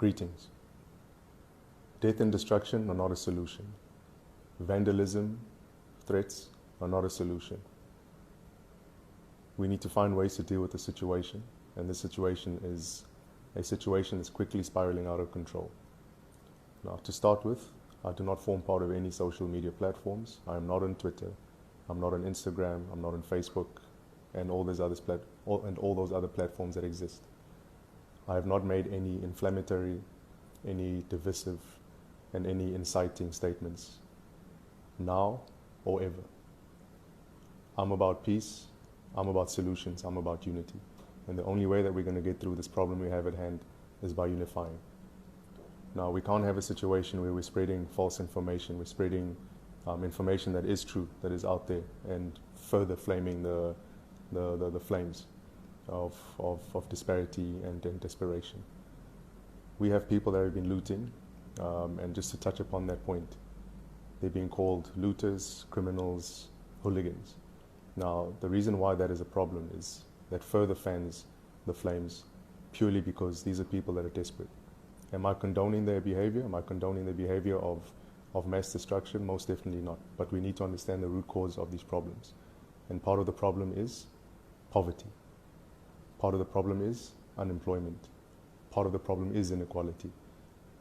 Greetings. Death and destruction are not a solution. Vandalism, threats are not a solution. We need to find ways to deal with the situation, and this situation is a situation that's quickly spiraling out of control. Now, to start with, I do not form part of any social media platforms. I am not on Twitter, I'm not on Instagram, I'm not on Facebook, and all those other platforms that exist. I have not made any inflammatory, any divisive, and any inciting statements, now or ever. I'm about peace, I'm about solutions, I'm about unity. And the only way that we're going to get through this problem we have at hand is by unifying. Now, we can't have a situation where we're spreading false information, we're spreading information that is true, that is out there, and further flaming the flames of disparity and desperation. We have people that have been looting, and just to touch upon that point, they're being called looters, criminals, hooligans. Now, the reason why that is a problem is that further fans the flames purely because these are people that are desperate. Am I condoning their behavior? Am I condoning the behavior of mass destruction? Most definitely not. But we need to understand the root cause of these problems. And part of the problem is poverty. Part of the problem is unemployment. Part of the problem is inequality.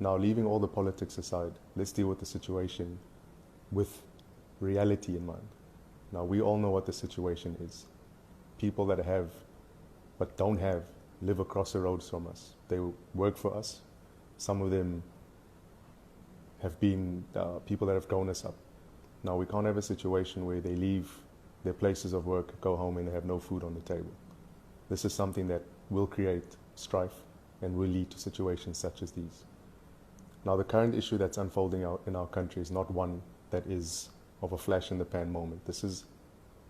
Now, leaving all the politics aside, let's deal with the situation with reality in mind. Now, we all know what the situation is. People that have but don't have live across the roads from us. They work for us. Some of them have been people that have grown us up. Now, we can't have a situation where they leave their places of work, go home, and they have no food on the table. This is something that will create strife and will lead to situations such as these. Now, the current issue that's unfolding out in our country is not one that is of a flash in the pan moment. This is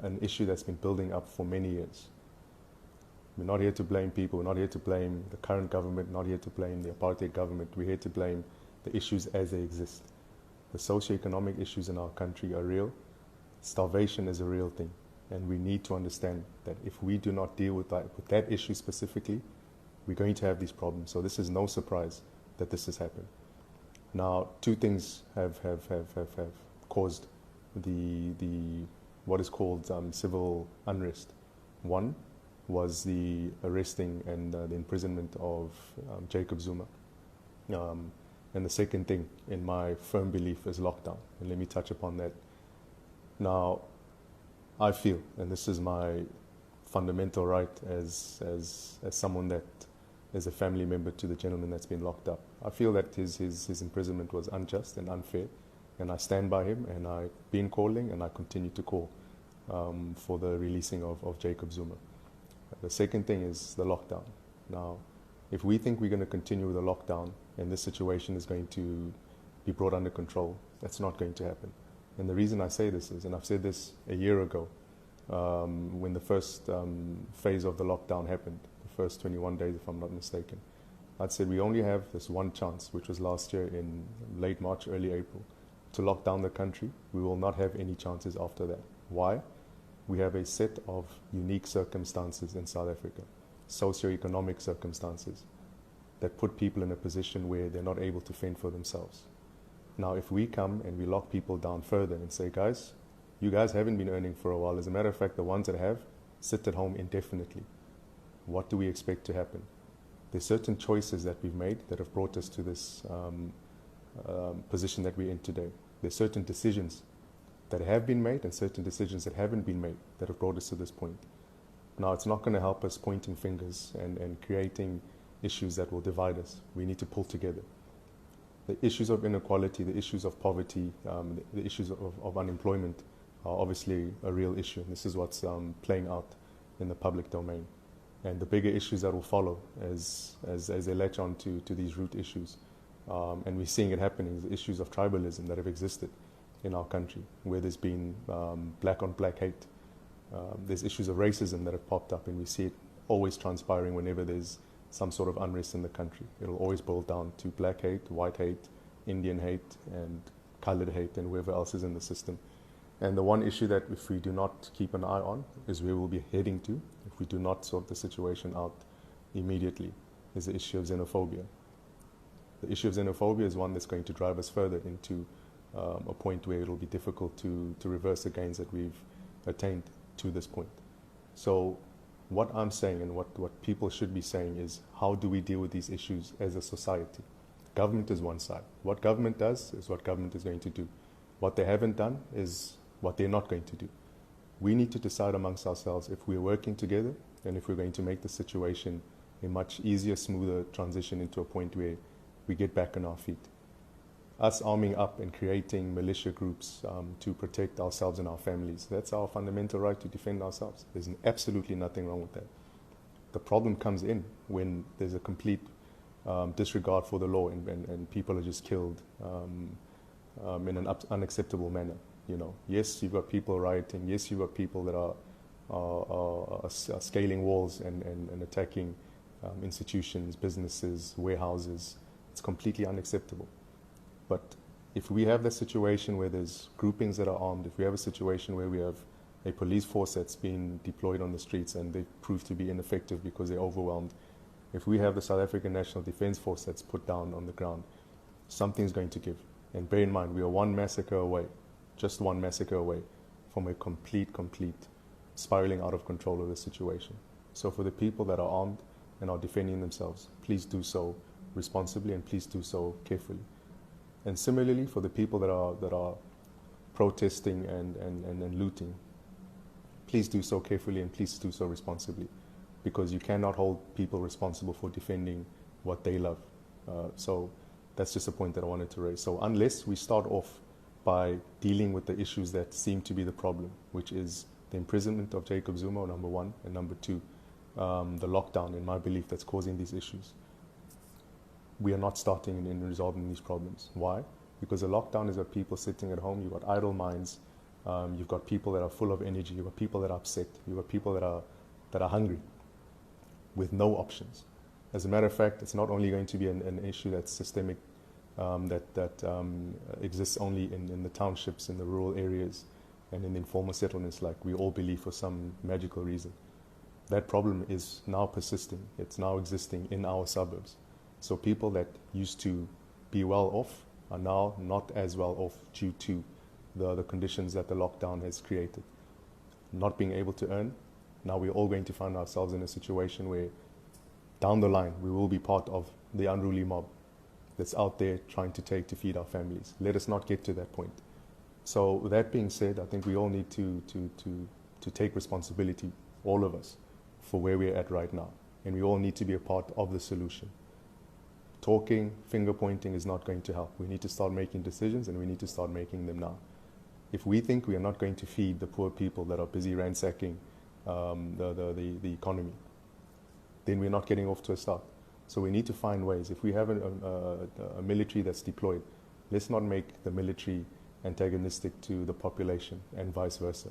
an issue that's been building up for many years. We're not here to blame people, we're not here to blame the current government, not here to blame the apartheid government, we're here to blame the issues as they exist. The socioeconomic issues in our country are real. Starvation is a real thing, and we need to understand that if we do not deal with that issue specifically, we're going to have these problems. So this is no surprise that this has happened. Now, two things have caused the what is called civil unrest. One was the arresting and the imprisonment of Jacob Zuma. And the second thing, in my firm belief, is lockdown. And let me touch upon that. Now, I feel, and this is my fundamental right as someone that is a family member to the gentleman that's been locked up. I feel that his imprisonment was unjust and unfair, and I stand by him, and I've been calling, and I continue to call for the releasing of Jacob Zuma. The second thing is the lockdown. Now, if we think we're going to continue with the lockdown and this situation is going to be brought under control, that's not going to happen. And the reason I say this is, and I've said this a year ago, when the first phase of the lockdown happened, the first 21 days, if I'm not mistaken, I'd said we only have this one chance, which was last year in late March, early April, to lock down the country. We will not have any chances after that. Why? We have a set of unique circumstances in South Africa, socioeconomic circumstances, that put people in a position where they're not able to fend for themselves. Now, if we come and we lock people down further and say, guys, you guys haven't been earning for a while. As a matter of fact, the ones that have sit at home indefinitely. What do we expect to happen? There's certain choices that we've made that have brought us to this position that we're in today. There's certain decisions that have been made and certain decisions that haven't been made that have brought us to this point. Now, it's not going to help us pointing fingers and creating issues that will divide us. We need to pull together. The issues of inequality, the issues of poverty, the issues of unemployment are obviously a real issue. This is what's playing out in the public domain. And the bigger issues that will follow as they latch on to these root issues. And we're seeing it happening, the issues of tribalism that have existed in our country, where there's been black on black hate. There's issues of racism that have popped up, and we see it always transpiring whenever there's some sort of unrest in the country. It'll always boil down to black hate, white hate, Indian hate, and colored hate, and whoever else is in the system. And the one issue that if we do not keep an eye on is where we'll be heading to if we do not sort the situation out immediately, is the issue of xenophobia. The issue of xenophobia is one that's going to drive us further into a point where it'll be difficult to reverse the gains that we've attained to this point. So what I'm saying and what people should be saying is, how do we deal with these issues as a society? Government is one side. What government does is what government is going to do. What they haven't done is what they're not going to do. We need to decide amongst ourselves if we're working together and if we're going to make the situation a much easier, smoother transition into a point where we get back on our feet. Us arming up and creating militia groups to protect ourselves and our families, that's our fundamental right to defend ourselves. There's absolutely nothing wrong with that. The problem comes in when there's a complete disregard for the law and people are just killed in an unacceptable manner. You know, yes, you've got people rioting. Yes, you've got people that are scaling walls and attacking institutions, businesses, warehouses. It's completely unacceptable. But if we have that situation where there's groupings that are armed, if we have a situation where we have a police force that's been deployed on the streets and they prove to be ineffective because they're overwhelmed, if we have the South African National Defence Force that's put down on the ground, something's going to give. And bear in mind, we are one massacre away, just one massacre away from a complete spiraling out of control of the situation. So for the people that are armed and are defending themselves, please do so responsibly and please do so carefully. And similarly, for the people that are protesting and looting, please do so carefully and please do so responsibly, because you cannot hold people responsible for defending what they love. So that's just a point that I wanted to raise. So unless we start off by dealing with the issues that seem to be the problem, which is the imprisonment of Jacob Zuma, number one, and number two, the lockdown, in my belief, that's causing these issues, we are not starting in resolving these problems. Why? Because a lockdown is about people sitting at home. You've got idle minds. You've got people that are full of energy. You've got people that are upset. You've got people that are hungry with no options. As a matter of fact, it's not only going to be an issue that's systemic, that exists only in the townships, in the rural areas, and in the informal settlements, like we all believe for some magical reason. That problem is now persisting. It's now existing in our suburbs. So people that used to be well off are now not as well off due to the conditions that the lockdown has created. Not being able to earn, now we're all going to find ourselves in a situation where down the line we will be part of the unruly mob that's out there trying to feed our families. Let us not get to that point. So that being said, I think we all need to take responsibility, all of us, for where we're at right now. And we all need to be a part of the solution. Talking, finger pointing is not going to help. We need to start making decisions, and we need to start making them now. If we think we are not going to feed the poor people that are busy ransacking the economy, then we're not getting off to a start. So we need to find ways. If we have a military that's deployed, let's not make the military antagonistic to the population and vice versa.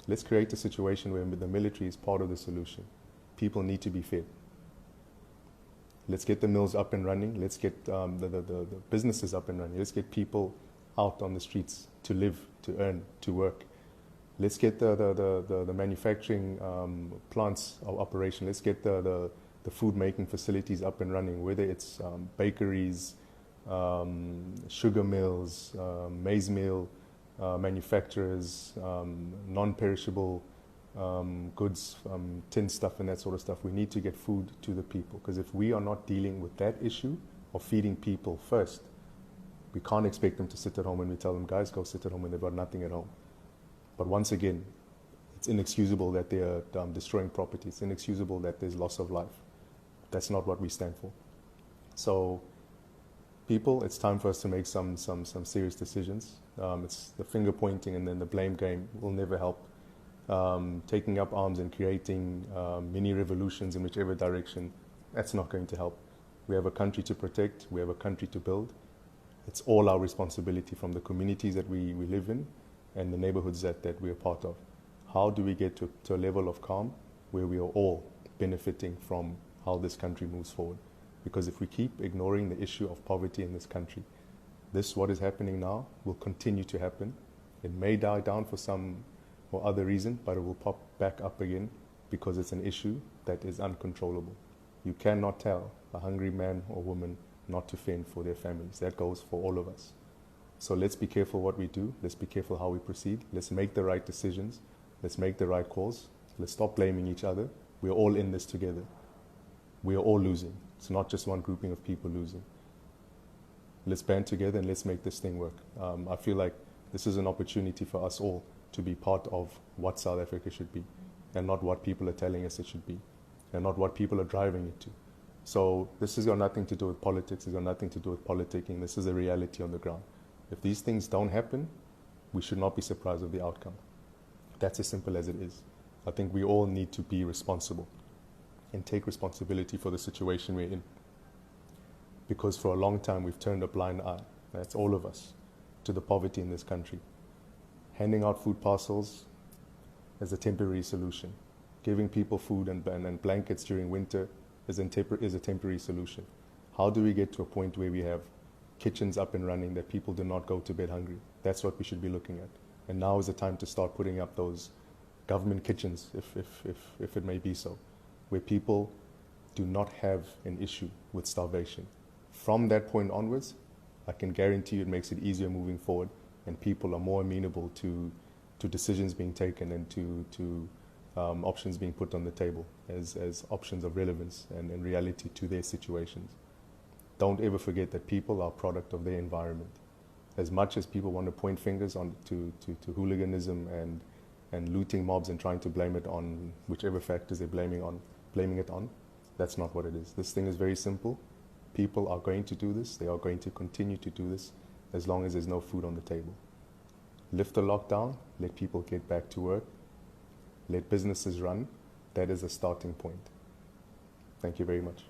Let's create a situation where the military is part of the solution. People need to be fed. Let's get the mills up and running. Let's get the businesses up and running. Let's get people out on the streets to live, to earn, to work. Let's get the manufacturing plants of operation. Let's get the food making facilities up and running, whether it's bakeries, sugar mills, maize meal manufacturers, non-perishable goods, tin stuff and that sort of stuff. We need to get food to the people, because if we are not dealing with that issue of feeding people first, we can't expect them to sit at home when we tell them, guys, go sit at home when they've got nothing at home. But once again, it's inexcusable that they are destroying property. It's inexcusable that there's loss of life. That's not what we stand for. So people, it's time for us to make some serious decisions. It's the finger pointing and then the blame game will never help. Taking up arms and creating mini revolutions in whichever direction, that's not going to help. We have a country to protect. We have a country to build. It's all our responsibility, from the communities that we live in and the neighborhoods that we are part of. How do we get to a level of calm where we are all benefiting from how this country moves forward? Because if we keep ignoring the issue of poverty in this country, what is happening now will continue to happen. It may die down for some or other reason, but it will pop back up again because it's an issue that is uncontrollable. You cannot tell a hungry man or woman not to fend for their families. That goes for all of us. So let's be careful what we do. Let's be careful how we proceed. Let's make the right decisions. Let's make the right calls. Let's stop blaming each other. We're all in this together. We are all losing. It's not just one grouping of people losing. Let's band together and let's make this thing work. I feel like this is an opportunity for us all to be part of what South Africa should be, and not what people are telling us it should be, and not what people are driving it to. So this has got nothing to do with politics. It's got nothing to do with politicking. This is a reality on the ground. If these things don't happen, we should not be surprised with the outcome. That's as simple as it is. I think we all need to be responsible and take responsibility for the situation we're in. Because for a long time we've turned a blind eye, that's all of us, to the poverty in this country. Handing out food parcels as a temporary solution. Giving people food and blankets during winter is a temporary solution. How do we get to a point where we have kitchens up and running that people do not go to bed hungry? That's what we should be looking at. And now is the time to start putting up those government kitchens, if it may be so, where people do not have an issue with starvation. From that point onwards, I can guarantee you it makes it easier moving forward, and people are more amenable to decisions being taken and to options being put on the table as options of relevance and reality to their situations. Don't ever forget that people are a product of their environment. As much as people want to point fingers to hooliganism and looting mobs and trying to blame it on whichever factors they're blaming it on, that's not what it is. This thing is very simple. People are going to do this. They are going to continue to do this as long as there's no food on the table. Lift the lockdown, let people get back to work, let businesses run. That is a starting point. Thank you very much.